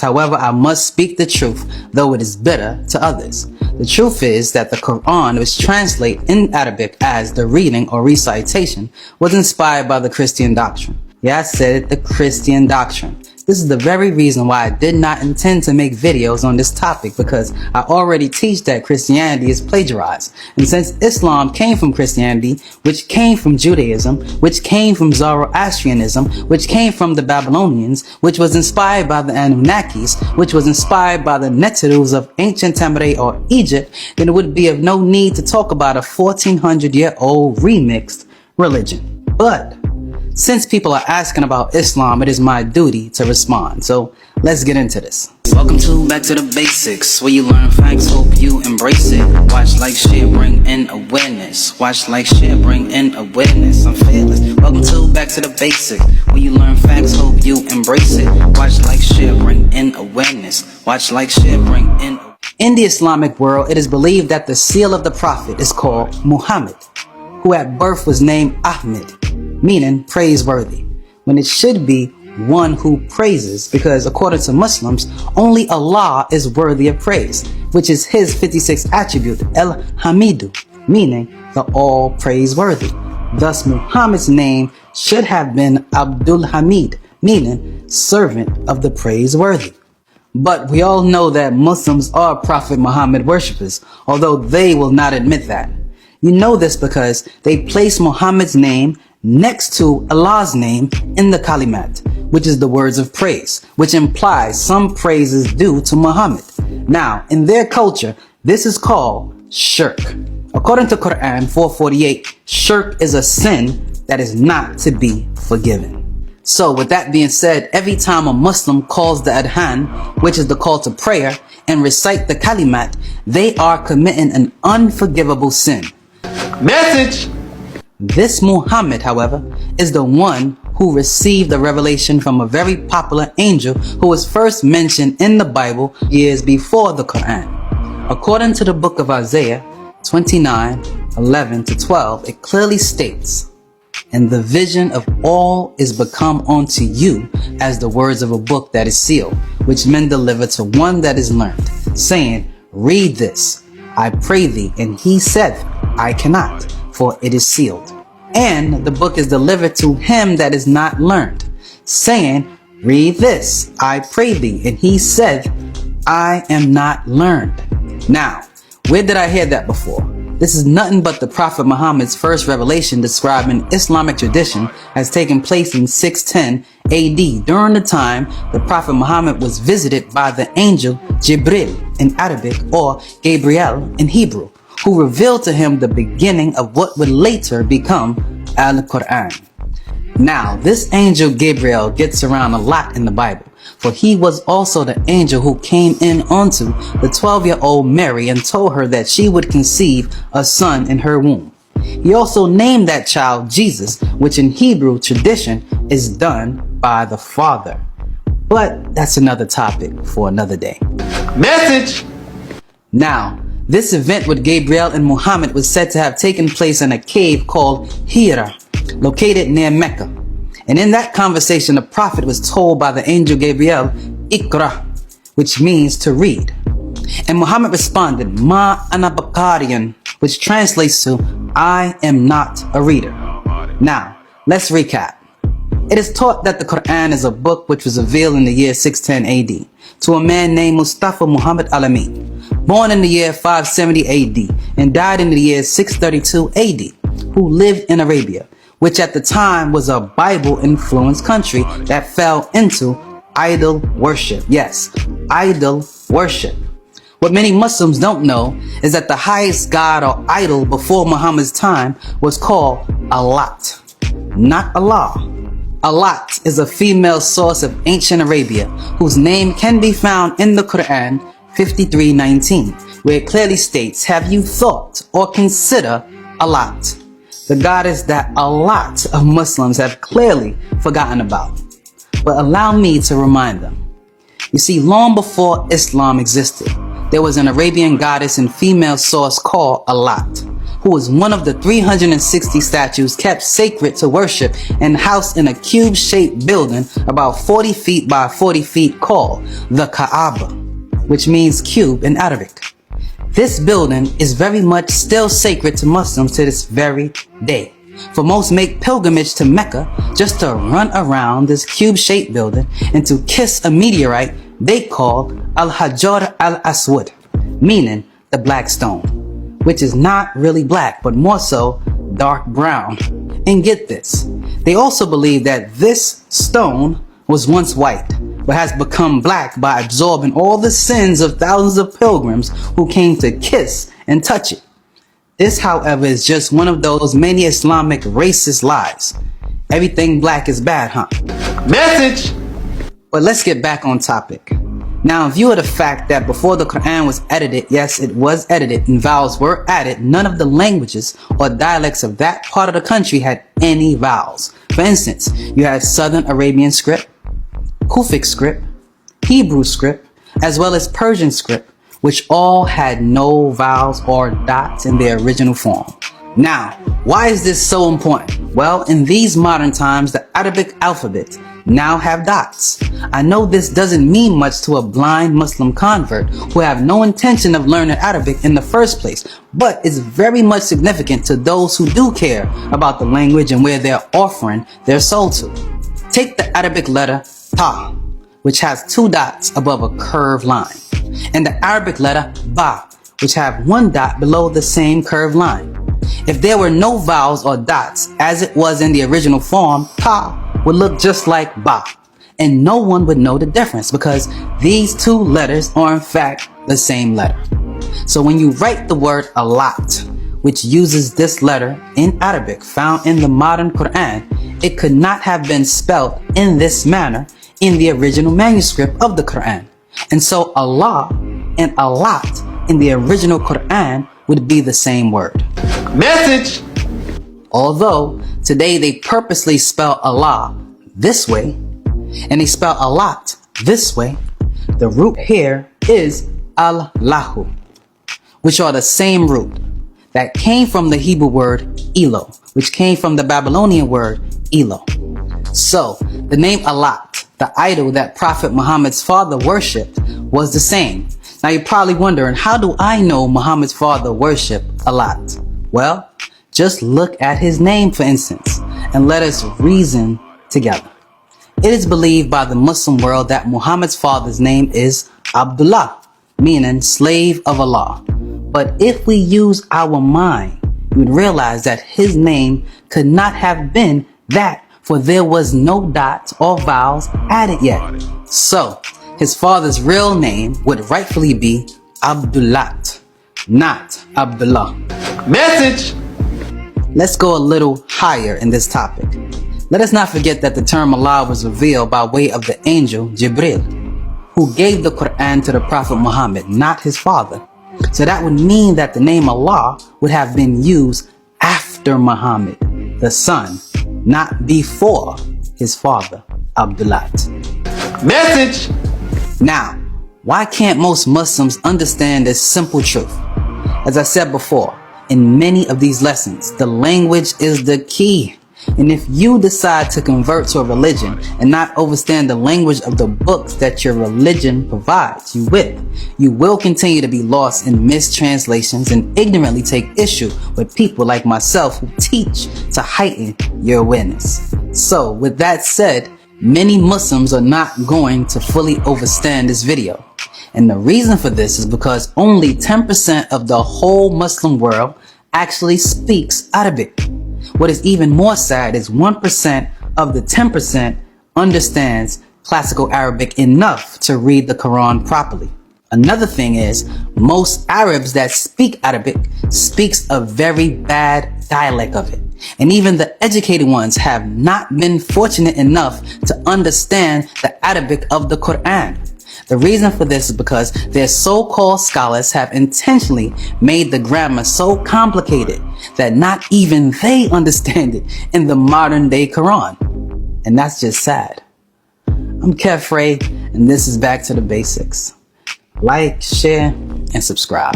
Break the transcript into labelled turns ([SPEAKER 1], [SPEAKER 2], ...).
[SPEAKER 1] However, I must speak the truth, though it is bitter to others. The truth is that the Quran, which translates in Arabic as the reading or recitation, was inspired by the Christian doctrine. Yeah, I said it, the Christian doctrine. This is the very reason why I did not intend to make videos on this topic, because I already teach that Christianity is plagiarized. And since Islam came from Christianity, which came from Judaism, which came from Zoroastrianism, which came from the Babylonians, which was inspired by the Anunnakis, which was inspired by the Neterus of ancient Tamre or Egypt, then it would be of no need to talk about a 1400-year-old remixed religion. But since people are asking about Islam, it is my duty to respond. So let's get into this. Welcome to Back to the Basics, where you learn facts, hope you embrace it. Watch, like, share, bring in awareness. Watch, like, share, bring in awareness. I'm fearless. Welcome to Back to the Basics, where you learn facts, hope you embrace it. Watch, like, share, bring in awareness. Watch, like, share, bring in. In the Islamic world, it is believed that the seal of the Prophet is called Muhammad, who at birth was named Ahmed, meaning praiseworthy, when it should be one who praises, because according to Muslims, only Allah is worthy of praise, which is his 56th attribute, El Hamidu, meaning the all praiseworthy. Thus, Muhammad's name should have been Abdul Hamid, meaning servant of the praiseworthy. But we all know that Muslims are Prophet Muhammad worshippers, although they will not admit that. You know this because they place Muhammad's name next to Allah's name in the Kalimat, which is the words of praise, which implies some praise is due to Muhammad. Now, in their culture, this is called shirk. According to Quran 4:48, shirk is a sin that is not to be forgiven. So with that being said, every time a Muslim calls the adhan, which is the call to prayer, and recite the Kalimat, they are committing an unforgivable sin.
[SPEAKER 2] Message!
[SPEAKER 1] This Muhammad, however, is the one who received the revelation from a very popular angel who was first mentioned in the Bible years before the Quran. According to the book of Isaiah 29:11-12, it clearly states, "And the vision of all is become unto you as the words of a book that is sealed, which men deliver to one that is learned, saying, Read this, I pray thee. And he said, I cannot, for it is sealed. And the book is delivered to him that is not learned, saying, Read this, I pray thee. And he said, I am not learned." Now, where did I hear that before? This is nothing but the Prophet Muhammad's first revelation described in Islamic tradition as taking place in 610 AD, during the time the Prophet Muhammad was visited by the angel Jibril in Arabic, or Gabriel in Hebrew, who revealed to him the beginning of what would later become Al-Quran. Now, this angel Gabriel gets around a lot in the Bible, for he was also the angel who came in onto the 12-year-old Mary and told her that she would conceive a son in her womb. He also named that child Jesus, which in Hebrew tradition is done by the Father. But that's another topic for another day.
[SPEAKER 2] Message!
[SPEAKER 1] Now, this event with Gabriel and Muhammad was said to have taken place in a cave called Hira, located near Mecca. And in that conversation, the Prophet was told by the angel Gabriel, Iqra, which means to read. And Muhammad responded, Ma ana baqariyan, which translates to, I am not a reader. Now, let's recap. It is taught that the Quran is a book which was revealed in the year 610 AD to a man named Mustafa Muhammad Alamin, born in the year 570 AD and died in the year 632 AD, who lived in Arabia, which at the time was a Bible-influenced country that fell into idol worship. Yes, idol worship. What many Muslims don't know is that the highest god or idol before Muhammad's time was called Al-Lat, not Allah. Al-Lat is a female source of ancient Arabia whose name can be found in the Quran 53:19, where it clearly states, Have you thought or consider Al-Lat, the goddess that a lot of Muslims have clearly forgotten about? But allow me to remind them. You see, long before Islam existed, there was an Arabian goddess and female source called Al-Lat, who was one of the 360 statues kept sacred to worship and housed in a cube-shaped building about 40 feet by 40 feet called the Kaaba, which means cube in Arabic. This building is very much still sacred to Muslims to this very day. For most make pilgrimage to Mecca just to run around this cube-shaped building and to kiss a meteorite they call Al-Hajar al-Aswad, meaning the black stone, which is not really black, but more so dark brown. And get this, they also believe that this stone was once white, but has become black by absorbing all the sins of thousands of pilgrims who came to kiss and touch it. This, however, is just one of those many Islamic racist lies. Everything black is bad, huh?
[SPEAKER 2] Message!
[SPEAKER 1] But let's get back on topic. Now, in view of the fact that before the Quran was edited, yes, it was edited and vowels were added, none of the languages or dialects of that part of the country had any vowels. For instance, you had Southern Arabian script, Kufic script, Hebrew script, as well as Persian script, which all had no vowels or dots in their original form. Now, why is this so important? Well, in these modern times, the Arabic alphabet now have dots. I know this doesn't mean much to a blind Muslim convert who have no intention of learning Arabic in the first place, but it's very much significant to those who do care about the language and where they're offering their soul to. Take the Arabic letter Ta, which has 2 dots above a curved line, and the Arabic letter Ba, which have 1 dot below the same curved line. If there were no vowels or dots, as it was in the original form, Ta would look just like Ba, and no one would know the difference because these 2 letters are in fact the same letter. So when you write the word Al-Lat, which uses this letter in Arabic found in the modern Quran, it could not have been spelled in this manner in the original manuscript of the Quran. And so Allah and Al-Lat in the original Quran would be the same word.
[SPEAKER 2] Message!
[SPEAKER 1] Although today they purposely spell Allah this way and they spell Al-Lat this way, the root here is Allahu, which are the same root that came from the Hebrew word Elo, which came from the Babylonian word Elo. So the name Al-Lat, the idol that Prophet Muhammad's father worshipped, was the same. Now you're probably wondering, how do I know Muhammad's father worshipped Al-Lat? Well, just look at his name, for instance, and let us reason together. It is believed by the Muslim world that Muhammad's father's name is Abdullah, meaning slave of Allah. But if we use our mind, we would realize that his name could not have been that, for there was no dots or vowels added yet. So, his father's real name would rightfully be Abdul-Lat, not Abdullah.
[SPEAKER 2] Message!
[SPEAKER 1] Let's go a little higher in this topic. Let us not forget that the term Allah was revealed by way of the angel Jibril, who gave the Quran to the Prophet Muhammad, not his father. So that would mean that the name Allah would have been used after Muhammad, the son, not before his father, Abdul-Lat.
[SPEAKER 2] Message!
[SPEAKER 1] Now, why can't most Muslims understand this simple truth? As I said before, in many of these lessons, the language is the key. And if you decide to convert to a religion and not understand the language of the books that your religion provides you with, you will continue to be lost in mistranslations and ignorantly take issue with people like myself who teach to heighten your awareness. So with that said, many Muslims are not going to fully understand this video. And the reason for this is because only 10% of the whole Muslim world actually speaks Arabic. What is even more sad is 1% of the 10% understands classical Arabic enough to read the Quran properly. Another thing is, most Arabs that speak Arabic speaks a very bad dialect of it. And even the educated ones have not been fortunate enough to understand the Arabic of the Quran. The reason for this is because their so-called scholars have intentionally made the grammar so complicated that not even they understand it in the modern day Quran. And that's just sad. I'm Kefre, and this is Back to the Basics. Like, share, and subscribe.